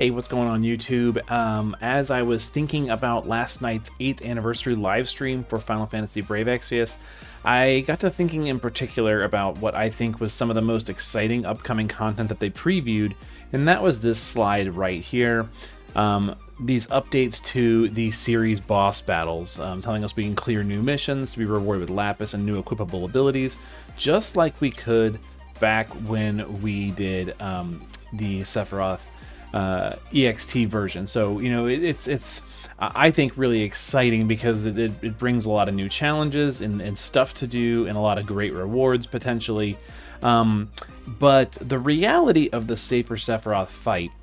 Hey, what's going on YouTube? As I was thinking about last night's 8th anniversary live stream for Final Fantasy Brave Exvius, I got to thinking in particular about what I think was some of the most exciting upcoming content that they previewed, and that was this slide right here. These updates to the series boss battles, telling us we can clear new missions to be rewarded with Lapis and new equipable abilities, just like we could back when we did the Sephiroth EXT version. So, you know, it's I think really exciting because it brings a lot of new challenges and stuff to do and a lot of great rewards potentially. But the reality of the Safer Sephiroth fight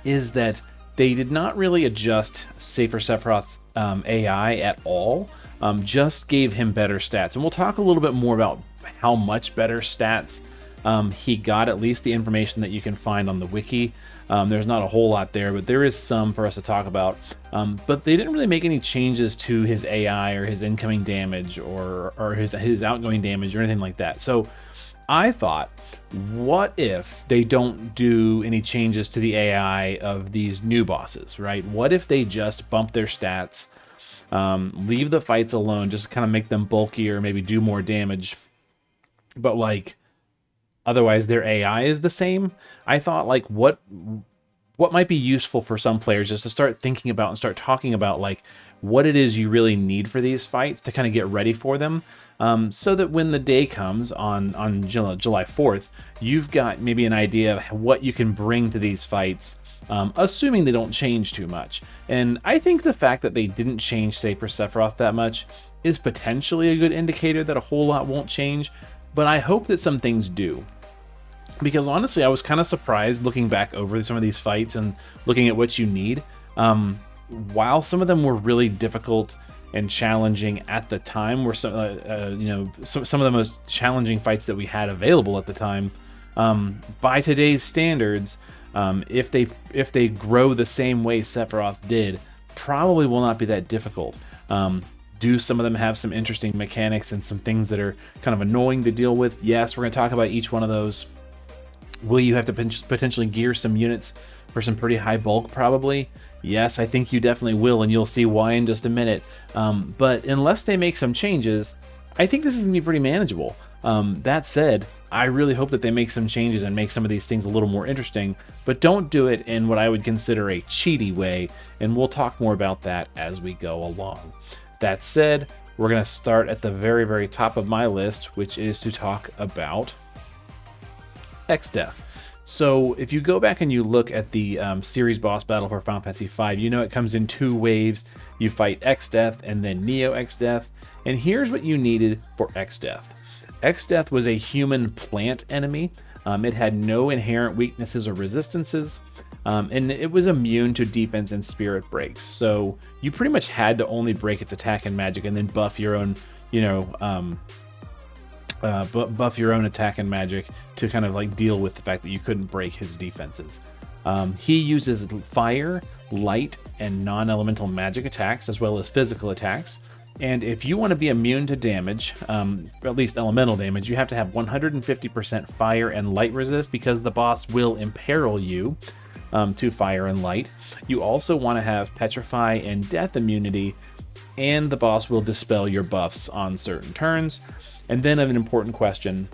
is that they did not really adjust Safer Sephiroth's AI at all, just gave him better stats. And we'll talk a little bit more about how much better stats he got, at least the information that you can find on the wiki. There's not a whole lot there, but there is some for us to talk about. But they didn't really make any changes to his AI or his incoming damage or his outgoing damage or anything like that. So I thought, what if they don't do any changes to the AI of these new bosses, right? What if they just bump their stats, leave the fights alone, just kind of make them bulkier, maybe do more damage, but like otherwise their AI is the same? I thought, like, what might be useful for some players is to start thinking about and start talking about like what it is you really need for these fights to kind of get ready for them, so that when the day comes on July 4th, you've got maybe an idea of what you can bring to these fights, assuming they don't change too much. And I think the fact that they didn't change Safer Sephiroth that much is potentially a good indicator that a whole lot won't change, but I hope that some things do. Because honestly, I was kind of surprised looking back over some of these fights and looking at what you need. While some of them were really difficult and challenging at the time, were some of the most challenging fights that we had available at the time. By today's standards, if they grow the same way Sephiroth did, probably will not be that difficult. Do some of them have some interesting mechanics and some things that are kind of annoying to deal with? Yes, we're going to talk about each one of those. Will you have to potentially gear some units for some pretty high bulk? Probably. Yes, I think you definitely will, and you'll see why in just a minute. But unless they make some changes, I think this is going to be pretty manageable. That said, I really hope that they make some changes and make some of these things a little more interesting, but don't do it in what I would consider a cheaty way, and we'll talk more about that as we go along. That said, we're going to start at the very, very top of my list, which is to talk about XDeath. So if you go back and you look at the series boss battle for Final Fantasy V, you know it comes in two waves. You fight XDeath and then Neo XDeath. And here's what you needed for XDeath. XDeath was a human plant enemy. It had no inherent weaknesses or resistances. And it was immune to defense and spirit breaks. So you pretty much had to only break its attack and magic and then buff your own, buff your own attack and magic to kind of like deal with the fact that you couldn't break his defenses. He uses fire, light, and non-elemental magic attacks as well as physical attacks. And if you want to be immune to damage, at least elemental damage, you have to have 150% fire and light resist because the boss will imperil you to fire and light. You also want to have petrify and death immunity, and the boss will dispel your buffs on certain turns. And then an important question: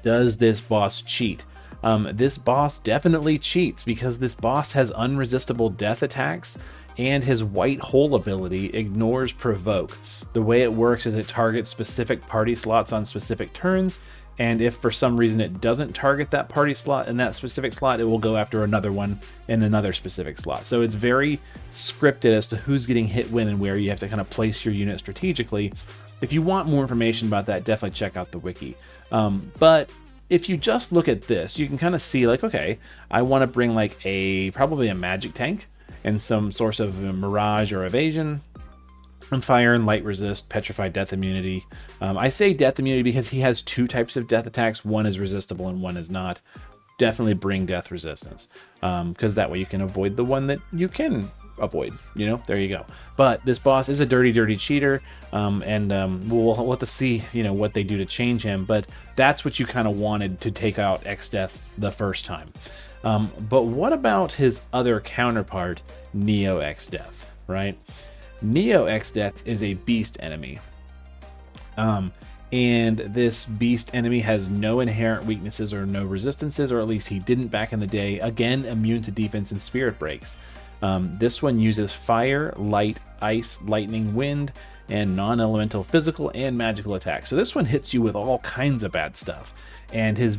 does this boss cheat? This boss definitely cheats because this boss has unresistible death attacks, and his white hole ability ignores provoke. The way it works is it targets specific party slots on specific turns, and if for some reason it doesn't target that party slot in that specific slot, it will go after another one in another specific slot. So it's very scripted as to who's getting hit when and where. You have to kind of place your unit strategically. If you want more information about that, definitely check out the wiki. But if you just look at this, you can kind of see like, okay, I want to bring like probably a magic tank and some source of mirage or evasion, and fire and light resist, petrified death immunity. I say death immunity because he has two types of death attacks. One is resistible and one is not. Definitely bring death resistance, because that way you can avoid the one that you can avoid. You know, there you go. But this boss is a dirty cheater, and we'll have to see, you know, what they do to change him. But that's what you kind of wanted to take out Exdeath the first time. But what about his other counterpart, Neo Exdeath, right? Neo Exdeath is a beast enemy. And this beast enemy has no inherent weaknesses or no resistances, or at least he didn't back in the day. Again, immune to defense and spirit breaks. This one uses fire, light, ice, lightning, wind, and non-elemental physical and magical attacks. So this one hits you with all kinds of bad stuff. And his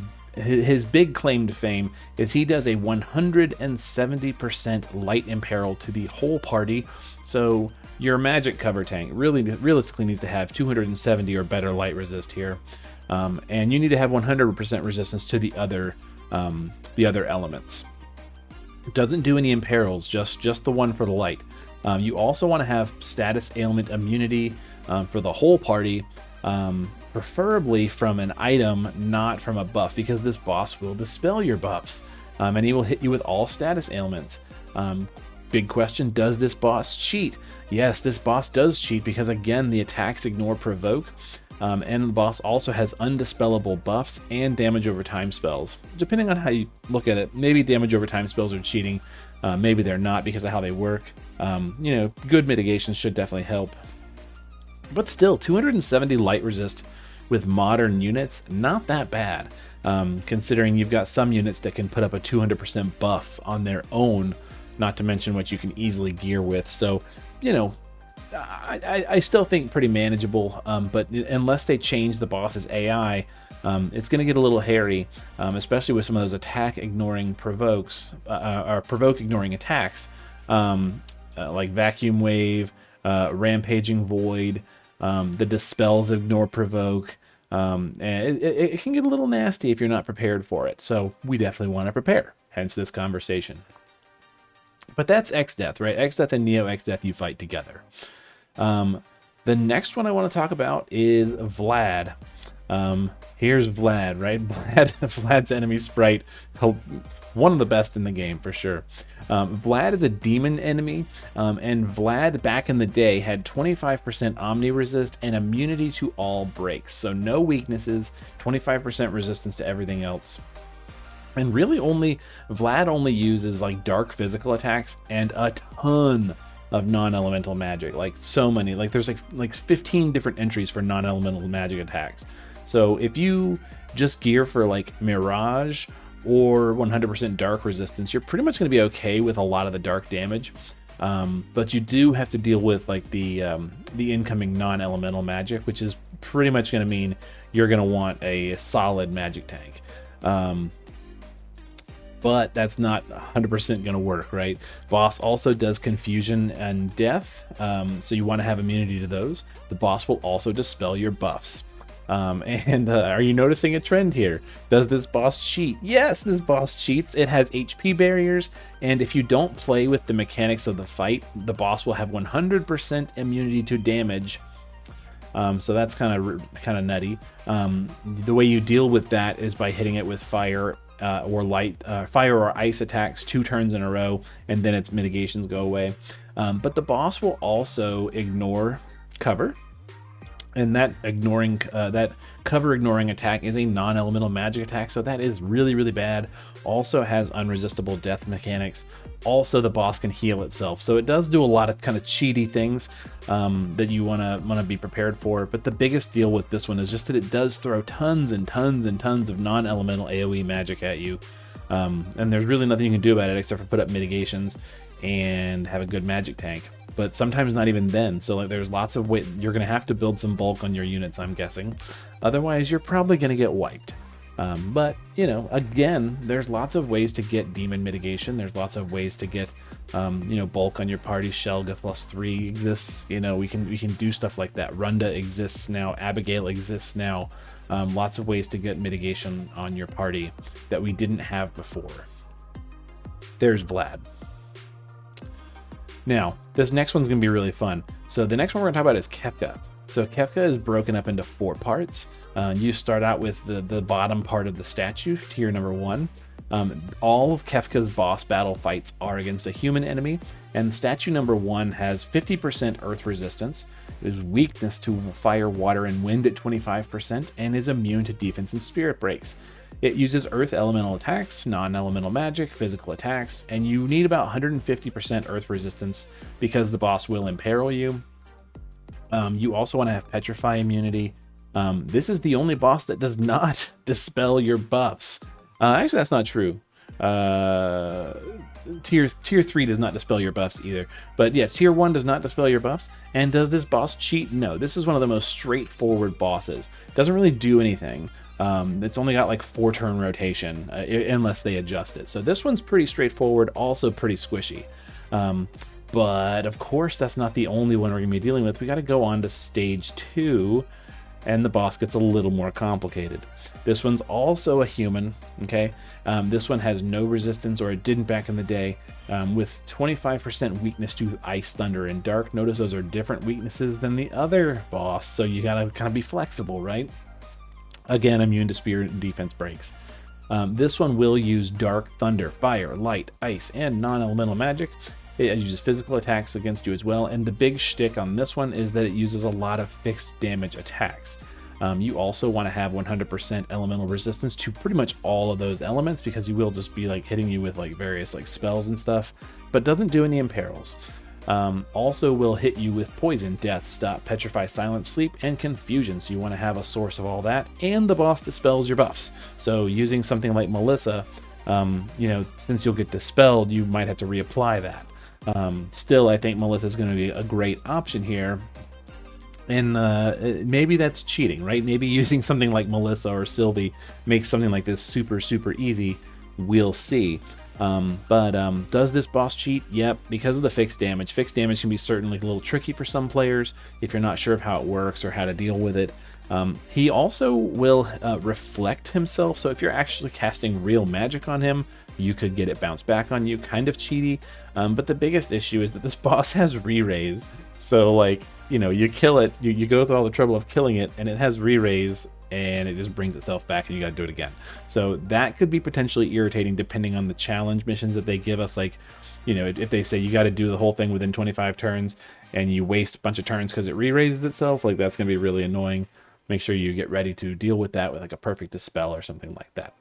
big claim to fame is he does a 170% light imperil to the whole party. So your magic cover tank realistically needs to have 270 or better light resist here, and you need to have 100% resistance to the other elements. It doesn't do any imperils, just the one for the light. You also want to have status ailment immunity for the whole party, preferably from an item, not from a buff, because this boss will dispel your buffs, and he will hit you with all status ailments. Big question, does this boss cheat? Yes, this boss does cheat because, again, the attacks ignore provoke, and the boss also has undispellable buffs and damage over time spells. Depending on how you look at it, maybe damage over time spells are cheating, maybe they're not because of how they work. You know, good mitigations should definitely help. But still, 270 light resist with modern units, not that bad, considering you've got some units that can put up a 200% buff on their own, not to mention what you can easily gear with. So, you know, I still think pretty manageable, but unless they change the boss's AI, it's going to get a little hairy, especially with some of those attack ignoring provokes, or provoke ignoring attacks, like Vacuum Wave, Rampaging Void, the Dispels ignore provoke, and it can get a little nasty if you're not prepared for it. So we definitely want to prepare, hence this conversation. But that's Exdeath, right? Exdeath and Neo Exdeath you fight together. The next one I want to talk about is Vlad. Here's Vlad, right? Vlad's enemy sprite, one of the best in the game for sure. Vlad is a demon enemy, and Vlad back in the day had 25% omni resist and immunity to all breaks. So no weaknesses, 25% resistance to everything else. And really Vlad only uses like dark physical attacks and a ton of non-elemental magic, like so many, like there's like 15 different entries for non-elemental magic attacks. So if you just gear for like Mirage or 100% dark resistance, you're pretty much going to be okay with a lot of the dark damage. But you do have to deal with like the incoming non-elemental magic, which is pretty much going to mean you're going to want a solid magic tank. But that's not 100% going to work, right? Boss also does confusion and death, so you want to have immunity to those. The boss will also dispel your buffs. Are you noticing a trend here? Does this boss cheat? Yes, this boss cheats. It has HP barriers, and if you don't play with the mechanics of the fight, the boss will have 100% immunity to damage. So that's kind of nutty. The way you deal with that is by hitting it with fire or light, fire or ice attacks 2 turns in a row, and then its mitigations go away. But the boss will also ignore cover, and that cover ignoring attack is a non-elemental magic attack, so that is really bad. Also has unresistible death mechanics. Also, the boss can heal itself, so it does do a lot of kind of cheaty things that you want to be prepared for. But the biggest deal with this one is just that it does throw tons and tons and tons of non-elemental AoE magic at you, and there's really nothing you can do about it except for put up mitigations and have a good magic tank. But sometimes not even then. So like there's lots of weight. You're going to have to build some bulk on your units, I'm guessing. Otherwise, you're probably going to get wiped. But, you know, again, there's lots of ways to get demon mitigation. There's lots of ways to get, you know, bulk on your party. Shelga +3 exists. You know, we can do stuff like that. Runda exists now. Abigail exists now. Lots of ways to get mitigation on your party that we didn't have before. There's Vlad. Now, this next one's going to be really fun. So the next one we're going to talk about is Kefka. So Kefka is broken up into 4 parts. You start out with the bottom part of the statue, tier number 1. All of Kefka's boss battle fights are against a human enemy, and statue number 1 has 50% earth resistance, is weakness to fire, water, and wind at 25%, and is immune to defense and spirit breaks. It uses earth elemental attacks, non-elemental magic, physical attacks, and you need about 150% earth resistance because the boss will imperil you. You also want to have petrify immunity. This is the only boss that does not dispel your buffs. Actually, that's not true. Tier 3 does not dispel your buffs either. But yeah, tier 1 does not dispel your buffs. And does this boss cheat? No, this is one of the most straightforward bosses. Doesn't really do anything. It's only got like 4-turn rotation, unless they adjust it. So this one's pretty straightforward, also pretty squishy. But of course, that's not the only one we're gonna be dealing with. We gotta go on to stage 2, and the boss gets a little more complicated. This one's also a human, okay? This one has no resistance, or it didn't back in the day, with 25% weakness to ice, thunder, and dark. Notice those are different weaknesses than the other boss, so you gotta kind of be flexible, right? Again, immune to spirit and defense breaks. This one will use dark, thunder, fire, light, ice, and non-elemental magic. It uses physical attacks against you as well, and the big shtick on this one is that it uses a lot of fixed damage attacks. You also want to have 100% elemental resistance to pretty much all of those elements, because you will just be like hitting you with like various like spells and stuff, but doesn't do any imperils. Also will hit you with poison, death, stop, petrify, silence, sleep, and confusion. So you want to have a source of all that, and the boss dispels your buffs. So using something like Melissa, you know, since you'll get dispelled, you might have to reapply that. Still, I think Melissa is going to be a great option here. And maybe that's cheating, right? Maybe using something like Melissa or Sylvie makes something like this super, super easy. We'll see. Does this boss cheat? Yep, because of the fixed damage. Fixed damage can be certainly a little tricky for some players if you're not sure of how it works or how to deal with it. He also will reflect himself, so if you're actually casting real magic on him, you could get it bounced back on you, kind of cheaty. But the biggest issue is that this boss has re-raise, so like, you know, you kill it, you go through all the trouble of killing it, and it has re-raise, and it just brings itself back, and you got to do it again. So that could be potentially irritating depending on the challenge missions that they give us. Like, you know, if they say you got to do the whole thing within 25 turns and you waste a bunch of turns because it re-raises itself, like that's going to be really annoying. Make sure you get ready to deal with that with like a perfect dispel or something like that.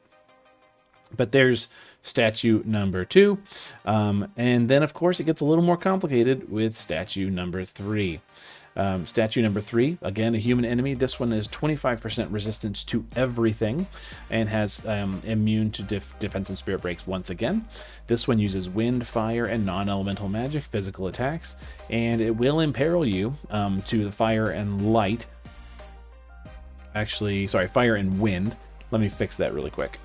But there's statue number 2. And then, of course, it gets a little more complicated with statue number 3. Statue number 3, again, a human enemy. This one is 25% resistance to everything and has immune to defense and spirit breaks once again. This one uses wind, fire, and non-elemental magic, physical attacks, and it will imperil you to the fire and light. Actually, sorry, fire and wind. Let me fix that really quick.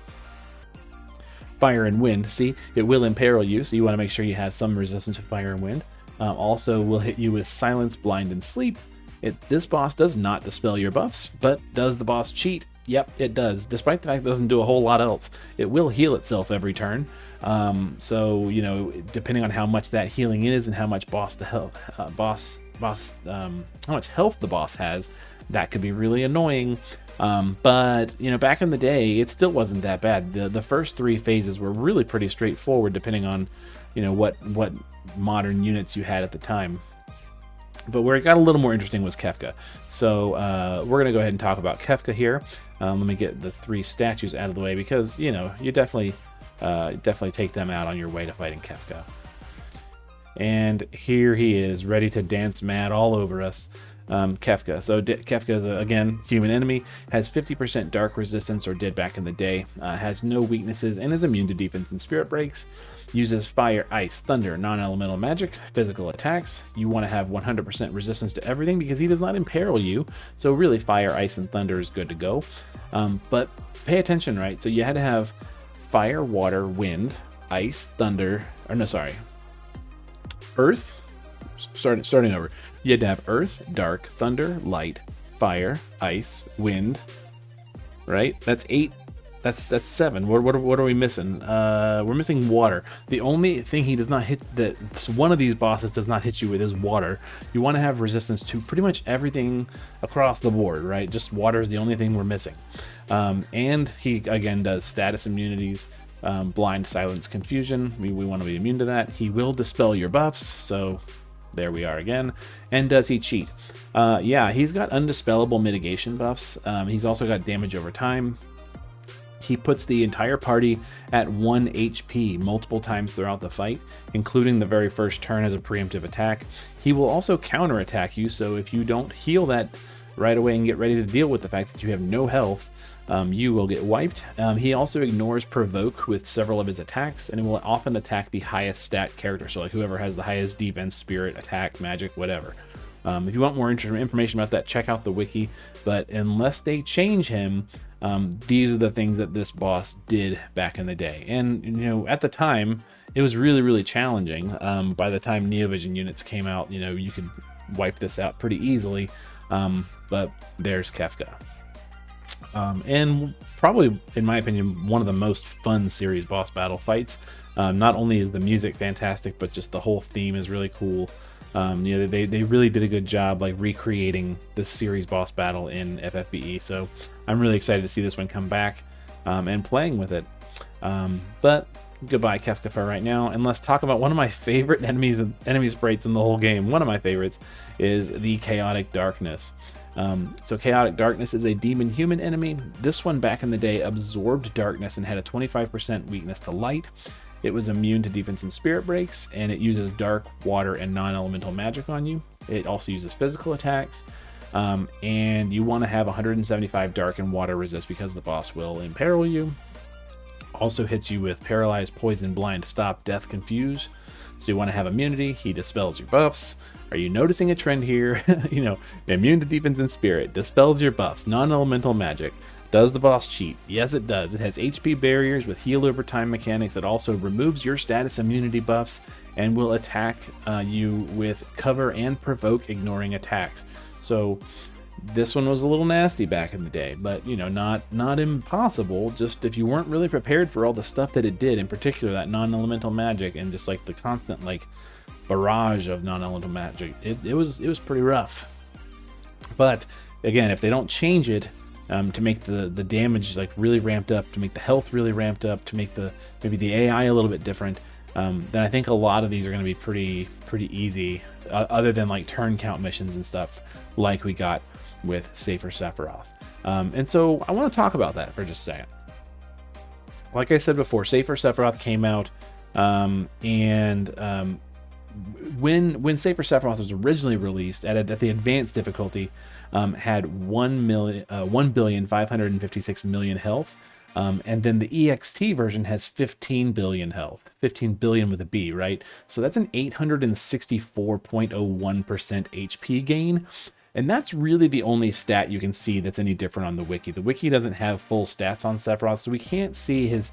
Fire and wind, see, it will imperil you, so you want to make sure you have some resistance to fire and wind. Also will hit you with silence, blind, and sleep. This boss does not dispel your buffs, but does the boss cheat? Yep, it does. Despite the fact it doesn't do a whole lot else, it will heal itself every turn. So, you know, depending on how much that healing is and how much how much health the boss has, that could be really annoying. But, you know, back in the day, it still wasn't that bad. The first 3 phases were really pretty straightforward, depending on, you know, what modern units you had at the time. But where it got a little more interesting was Kefka. So we're going to go ahead and talk about Kefka here. Let me get the 3 statues out of the way, because, you know, you definitely take them out on your way to fighting Kefka. And here he is, ready to dance mad all over us. Kefka. So Kefka is, again, human enemy, has 50% dark resistance, or did back in the day, has no weaknesses, and is immune to defense and spirit breaks. Uses fire, ice, thunder, non-elemental magic, physical attacks. You want to have 100% resistance to everything because he does not imperil you. So really, fire, ice, and thunder is good to go. But pay attention, right? So you had to have fire, water, wind, ice, thunder, or no, sorry, earth. Starting over. You had to have earth, dark, thunder, light, fire, ice, wind. Right? That's 8. That's 7. What are we missing? We're missing water. The only thing he does not hit, that one of these bosses does not hit you with, is water. You want to have resistance to pretty much everything across the board, right? Just water is the only thing we're missing. And he again does status immunities. blind, silence, confusion. We want to be immune to that. He will dispel your buffs, so there we are again. And does he cheat? Yeah, he's got undispellable mitigation buffs. He's also got damage over time. He puts the entire party at 1 HP multiple times throughout the fight, including the very first turn as a preemptive attack. He will also counterattack you, so if you don't heal that right away and get ready to deal with the fact that you have no health, you will get wiped. He also ignores provoke with several of his attacks, and it will often attack the highest stat character, so like whoever has the highest defense, spirit, attack, magic, whatever. If you want more information about that, check out the wiki, but unless they change him, these are the things that this boss did back in the day. And, you know, at the time, it was really, really challenging. By the time Neovision units came out, you know, you could wipe this out pretty easily. But there's Kefka. And probably, in my opinion, one of the most fun series boss battle fights. Not only is the music fantastic, but just the whole theme is really cool. You know, they really did a good job like recreating this series boss battle in FFBE, so I'm really excited to see this one come back and playing with it. But goodbye Kefka for right now, and let's talk about one of my favorite enemy sprites in the whole game. One of my favorites is the Chaotic Darkness. So Chaotic Darkness is a demon human enemy. This one back in the day absorbed darkness and had a 25% weakness to light. It was immune to defense and spirit breaks, and it uses dark, water, and non-elemental magic on you. It also uses physical attacks, and you want to have 175 dark and water resist because the boss will imperil you. Also hits you with paralyze, poison, blind, stop, death, confuse. So you want to have immunity. He dispels your buffs. Are you noticing a trend here? You know, immune to defense and spirit, dispels your buffs, non-elemental magic. Does the boss cheat? Yes, it does. It has HP barriers with heal over time mechanics. It also removes your status immunity buffs and will attack you with cover and provoke, ignoring attacks. So this one was a little nasty back in the day, but you know, not impossible. Just if you weren't really prepared for all the stuff that it did, in particular that non-elemental magic and just like the constant like barrage of non-elemental magic, it was pretty rough. But again, if they don't change it, to make the damage like really ramped up, to make the health really ramped up, to make maybe the AI a little bit different, then I think a lot of these are going to be pretty easy, other than like turn count missions and stuff like we got with Safer Sephiroth. And so I want to talk about that for just a second. Like I said before, Safer Sephiroth came out, when Safer Sephiroth was originally released at the advanced difficulty, had 1,556,000,000 health, and then the EXT version has 15 billion health, 15 billion with a B, right? So that's an 864.01% HP gain. And that's really the only stat you can see that's any different on the wiki. The wiki doesn't have full stats on Sephiroth, so we can't see his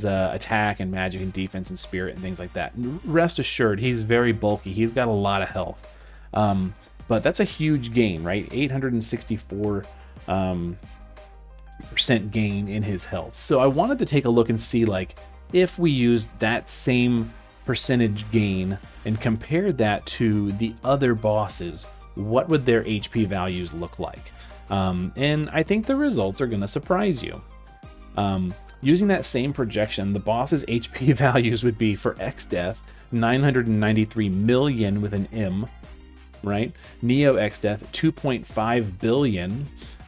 attack and magic and defense and spirit and things like that. Rest assured, he's very bulky. He's got a lot of health. But that's a huge gain, right? 864% gain in his health. So I wanted to take a look and see, like, if we used that same percentage gain and compared that to the other bosses, what would their HP values look like? And I think the results are going to surprise you. Using that same projection, the boss's HP values would be for Exdeath, 993 million with an M, right? Neo Exdeath, 2.5 billion.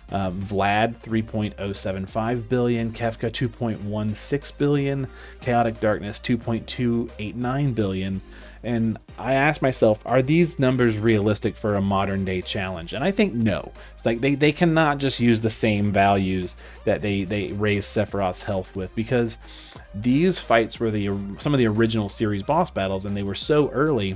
Vlad, 3.075 billion. Kefka, 2.16 billion. Chaotic Darkness, 2.289 billion. And I asked myself, are these numbers realistic for a modern day challenge? And I think no. It's like they cannot just use the same values that they raised Sephiroth's health with, because these fights were some of the original series boss battles, and they were so early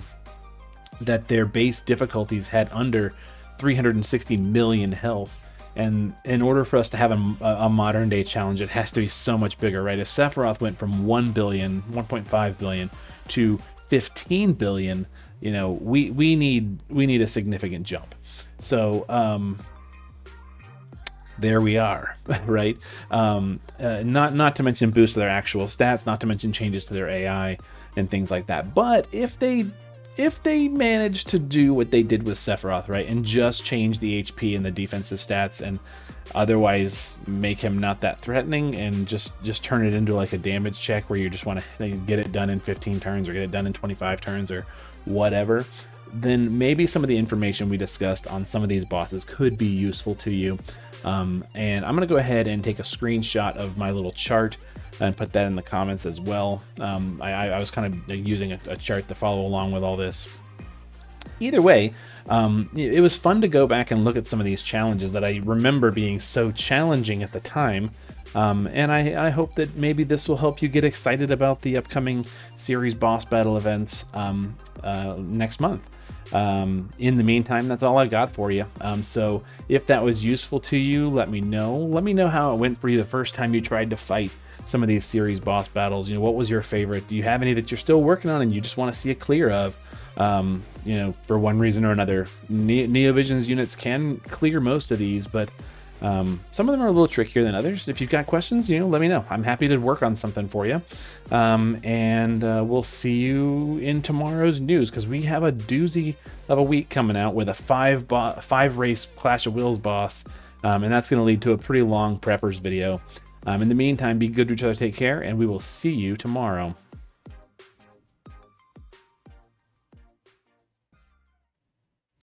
that their base difficulties had under 360 million health. And in order for us to have a modern day challenge, it has to be so much bigger, right? If Sephiroth went from 1 billion, 1.5 billion to 15 billion, you know, we need a significant jump. So there we are, right? Not to mention boosts to their actual stats, not to mention changes to their AI and things like that. But if they if they manage to do what they did with Sephiroth, right, and just change the HP and the defensive stats and otherwise make him not that threatening and just turn it into like a damage check where you just want to get it done in 15 turns or get it done in 25 turns or whatever, then maybe some of the information we discussed on some of these bosses could be useful to you. And I'm going to go ahead and take a screenshot of my little chart and put that in the comments as well. I was kind of using a chart to follow along with all this. Either way, it was fun to go back and look at some of these challenges that I remember being so challenging at the time. And I hope that maybe this will help you get excited about the upcoming series boss battle events next month. In the meantime, that's all I got for you. So if that was useful to you, let me know. Let me know how it went for you the first time you tried to fight some of these series boss battles. You know, what was your favorite? Do you have any that you're still working on and you just want to see a clear of? You know, for one reason or another, Neovision's units can clear most of these, but some of them are a little trickier than others. If you've got questions, you know, let me know. I'm happy to work on something for you. And we'll see you in tomorrow's news, because we have a doozy of a week coming out with a five race Clash of Wills boss. And that's going to lead to a pretty long preppers video. In the meantime, be good to each other, take care, and we will see you tomorrow.